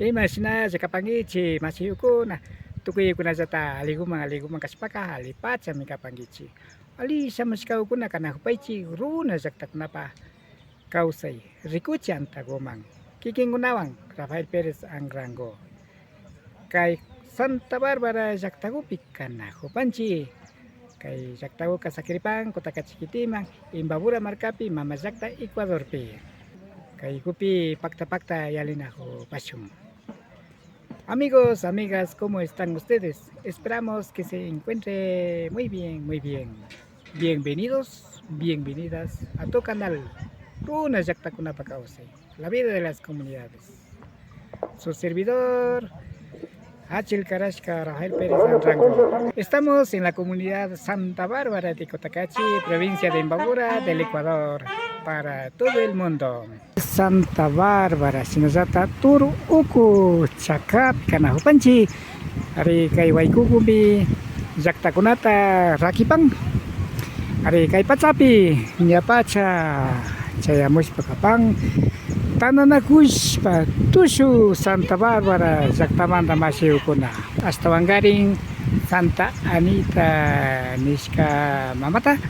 Imagina jakapangichi masiyukuna tukuyukuna jata aligumang kaspaka alipat sa mikapangichi. Ali sa maskawkuna kana hupaichi runa jaktaknapa kausay rikuchan tagumang kikingunawang Rafael Perez Angrango kay Santa Barbara jaktagupik kana hupanchi kay jaktago kasakiripang kota kachikitimang imbabura markapi mama jakta Ecuador pe kay kupi pakta yalinajo pachum. Amigos, amigas, ¿cómo están ustedes? Esperamos que se encuentre muy bien, muy bien. Bienvenidos, bienvenidas a tu canal, Una Yacta Kunapakause, la vida de las comunidades. Su servidor, Achil Karashka Rafael Pérez Angrango. Estamos en la comunidad Santa Bárbara de Cotacachi, provincia de Imbabura, del Ecuador, para todo el mundo. Santa Bárbara, sinasata turu uku cakap kana hupanchi ari kay waikukumbi jakta kunata rakipang ari kay pacapi nyapacha caya muspakapang tananakush pa tusu Santa Bárbara jakta manda masiukuna hasta Wangaring Santa Anita Nishka Mamata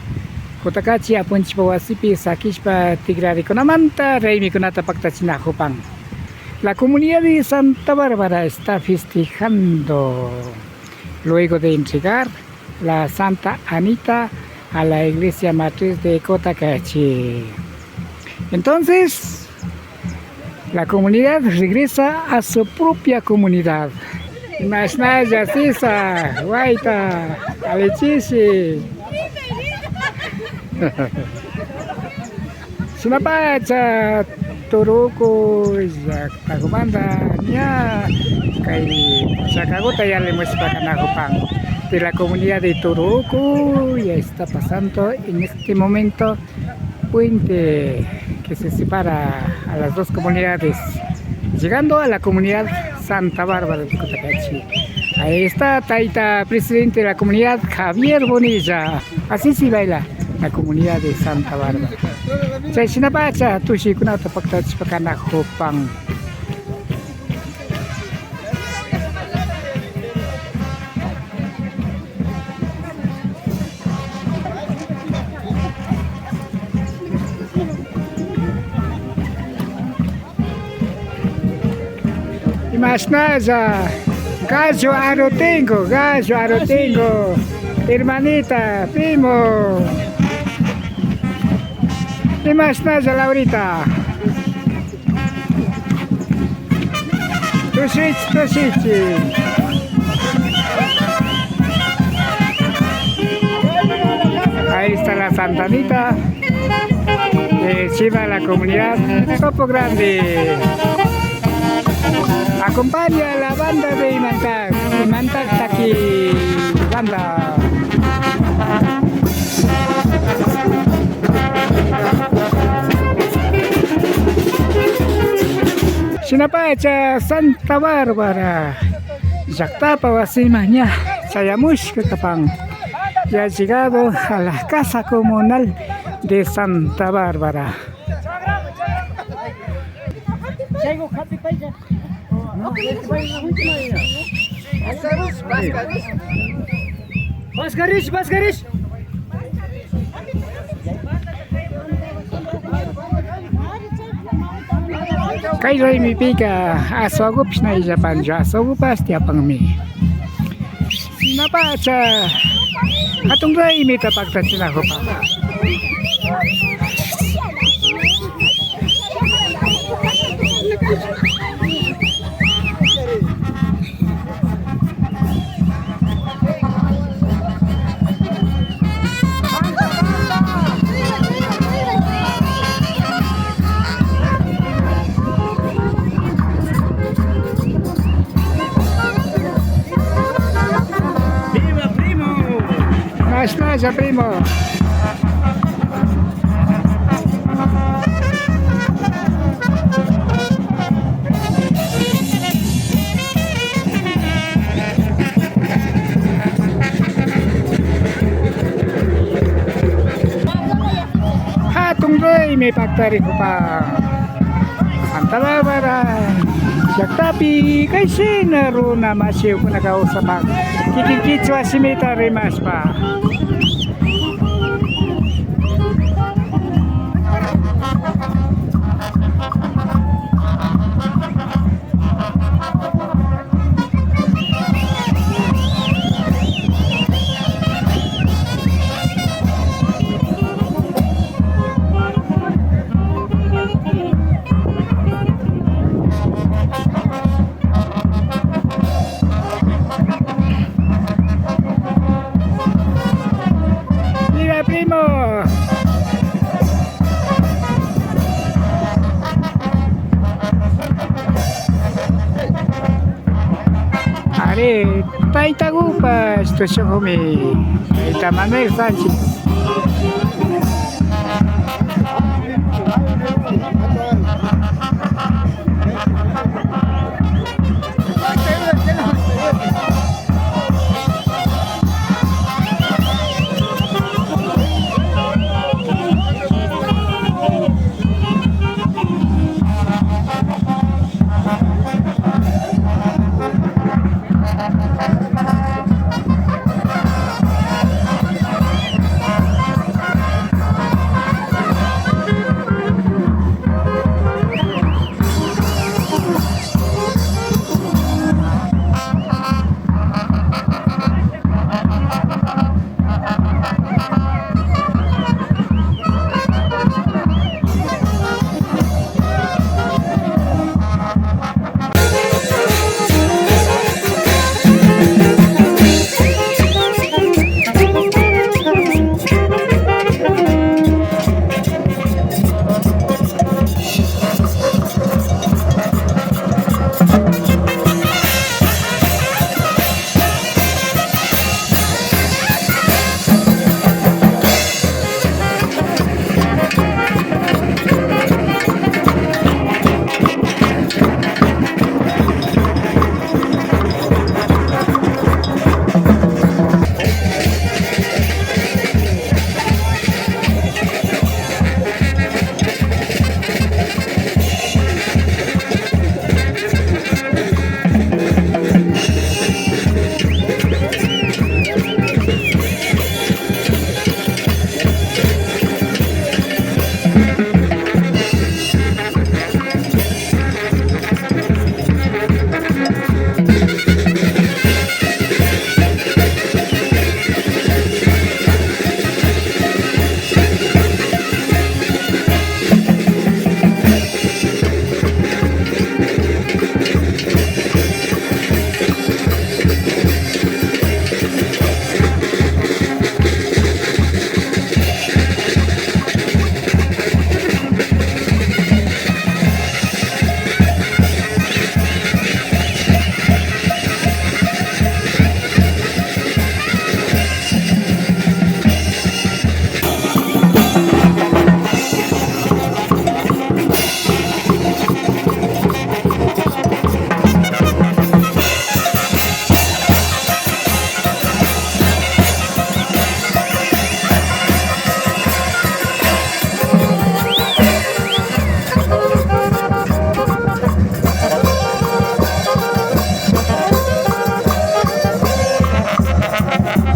Cotacachi apunchi pawasipi sakishpa tigrari kunamanta reimi kunata paktachina hupang. La comunidad de Santa Bárbara está festejando luego de entregar la Santa Anita a la iglesia matriz de Cotacachi. Entonces, la comunidad regresa a su propia comunidad. Masnaya Sisa, Guaita, Alechishi. Sinapacha Toruko Tagumanda nya kay Sakagota ya le muespakanakupang de la comunidad de Toruko ya está pasando en este momento puente que se separa a las dos comunidades llegando a la comunidad Santa Bárbara de Cotacachi. Ahí está Taita, presidente de la comunidad Javier Bonilla. Así sí baila la comunidad de Santa Bárbara. Chay sinapacha tushi kunata paktachpakana hupang. Y más nada, gallo arotengo, hermanita, primo. Y más nada, Laurita. Tusichi. Ahí está la Santa Anita. Chiva la comunidad Sopo Grande. Acompaña a la banda de Imantac Taki Banda. Sinapacha Santa Bárbara, Yacta Pawasimanya, Sayamush Katapang. Ya ha llegado a la casa comunal de Santa Bárbara. Basgarish. Kayo ay mipika asogup na Japan asogup pasti apang mi. Napacha atong ray mi tapagtat sila ko pa. Gracias, primo. Hatong doy may pagtari ko pa Santa Bárbara Tapi kasi naruna masiw ko nakausap ang kikikitswa simita rimas pa. Mira primo. Are, Taitagupas, Toshokumi, Taita Manuel Sánchez.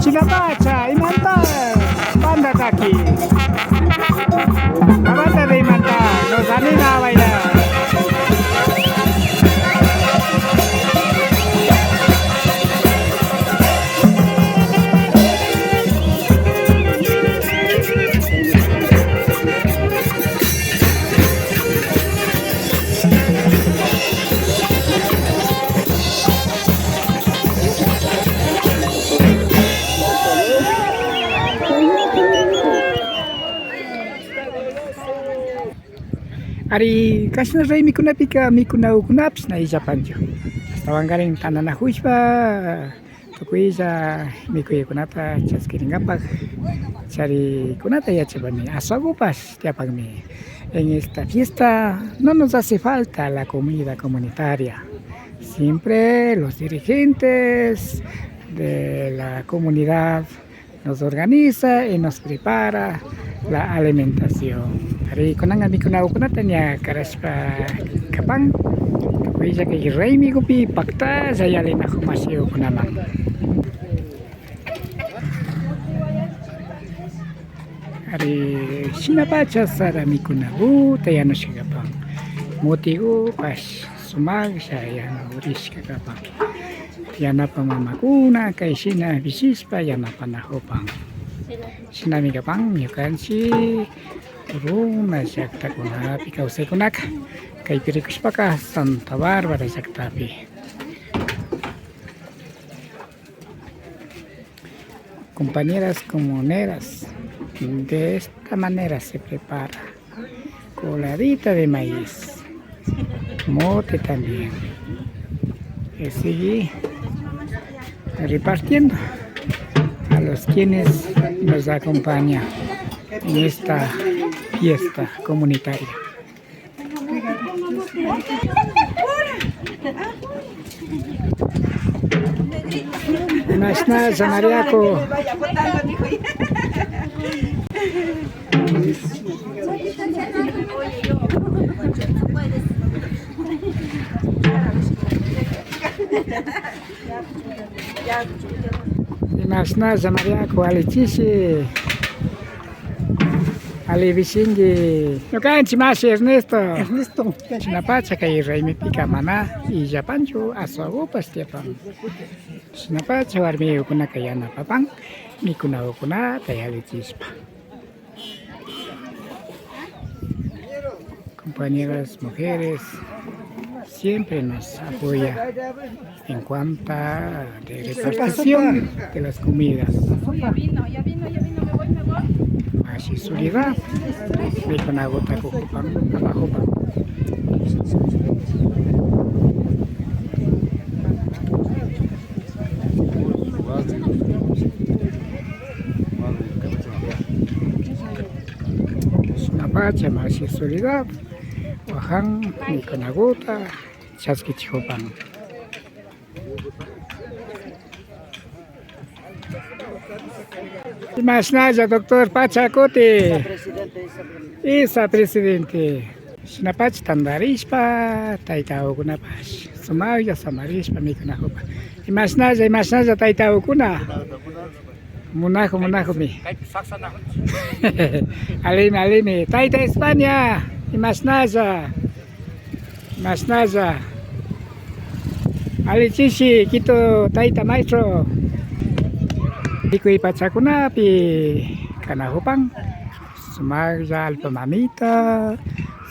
Sinabacha, imanta, panda taki. Abata de imanta, nos anima a bailar. Ari kasih ray mikuna pika mikuna ukunaps na isapanjo. Tawangaring tanana huispa tukuisa mikuy kunata chaskiringapak chari kunata yachapani asagupas tiapagmi. En esta fiesta no nos hace falta la comida comunitaria. Siempre los dirigentes de la comunidad nos organiza y nos prepara la alimentación. Hari kunanga mikuna ukunata nya karaspa kapang Bisa kay Raimi ko pi pakta sa yalin ako masiyo ko naman. Ari sinapacha sa rami ko na tayo siya kapang. Muti ko pas sumag sa yan uris ka kapang. Yan na pamamakuna kay sina bisis pa yan na panahopang. Sinami kapang yukan si Runa sakta ko na pikaw sa kunak. Kay Pirikus pa ka Santa Barbara saktapi. Compañeras comuneras, de esta manera se prepara coladita de maíz, mote también. Y sigue repartiendo a los quienes nos acompañan en esta fiesta comunitaria. Mas na sa Mariaco. Mas na sa Mariaco alichisi. Ali Visingi, no caen chimas Ernesto. Ernesto, Sinapacha kay Raimi Pika Mana y Japancho aso pastiapang. Sinapacha warmi kuna kaya na papang, mi kuna tayali chispa. Compañeras mujeres siempre nos apoya en cuanto a de repartición de las comidas. Ya vino, me voy. Masih sulira, may panagot ako kupang abajo pa. Sinapacha masih sulira, wahang may kanagota, chaskichopang. Mas nada, Dr. Pachacote. Isa presidente. Sinapach tandarispa, taitao kuna pas. Sumaya samarispa mi kuna hopa. Mas nada taitao kuna. Munajo mi. Alime. Taita España. Mas nada. Alichishi, Quito, taita maestro. Iko'y patsakuna pi kanahupang sumagja alpamamita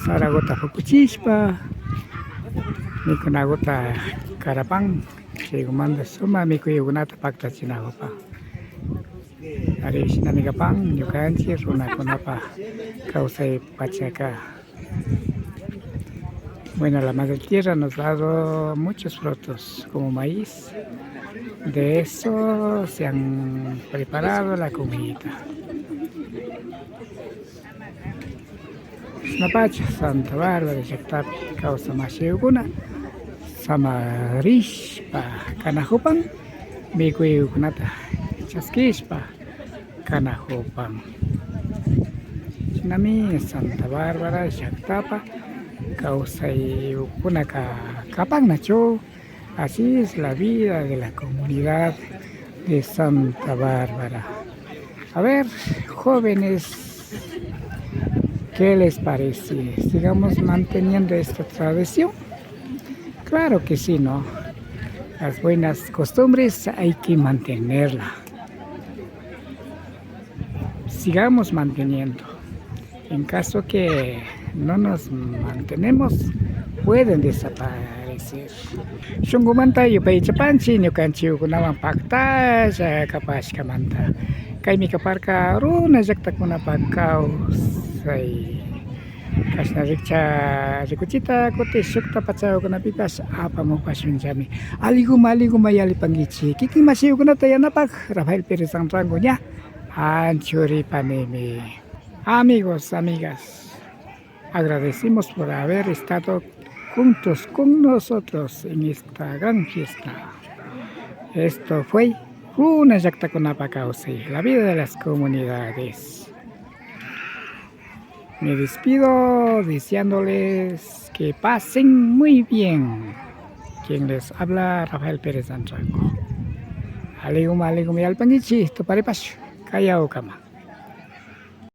saragota fukuchispa mi kunagota karapang sigumanda suma mi kuy gunata pakta chinahupa ari sinamigapang yukanchi runa kunapa causay pachaka. Bueno, la madre tierra nos ha dado muchos frutos como maíz. De eso se han preparado la comida. Snapacha, Santa Bárbara, Yaktapi, causa Masheguna, Samarishpa, Kanahupang, Mikuiukunata, Chaskishpa, Kanahupang. Sinami, Santa Bárbara, Yaktapa, causa Ukunaka, Kapang Nacho. Así es la vida de la comunidad de Santa Bárbara. A ver, jóvenes, ¿qué les parece? ¿Sigamos manteniendo esta tradición? Claro que sí, ¿no? Las buenas costumbres hay que mantenerla. Sigamos manteniendo. En caso que no nos mantenemos, pueden desaparecer. Sungumanta yu pay chapanchi nyo kanchiu kunawang pakta sa kapas kamanta. Kay mi kaparka runa jakta kuna pagkaw say kas na rikcha rikuchita kote sukta patsao kuna pikas apa mo pasun jami. Aliguma yali pangichi. Kiki masiu kuna tayanapak Rafael Pérez ang rango niya. Anchuri paneme. Amigos, amigas, agradecimos por haber estado juntos con nosotros en esta gran fiesta. Esto fue una Yactaconapacausi, la vida de las comunidades. Me despido deseándoles que pasen muy bien. quien les habla, Rafael Pérez Antraco. Aligum, aligum, y al pangichi, tu parepas, callao cama.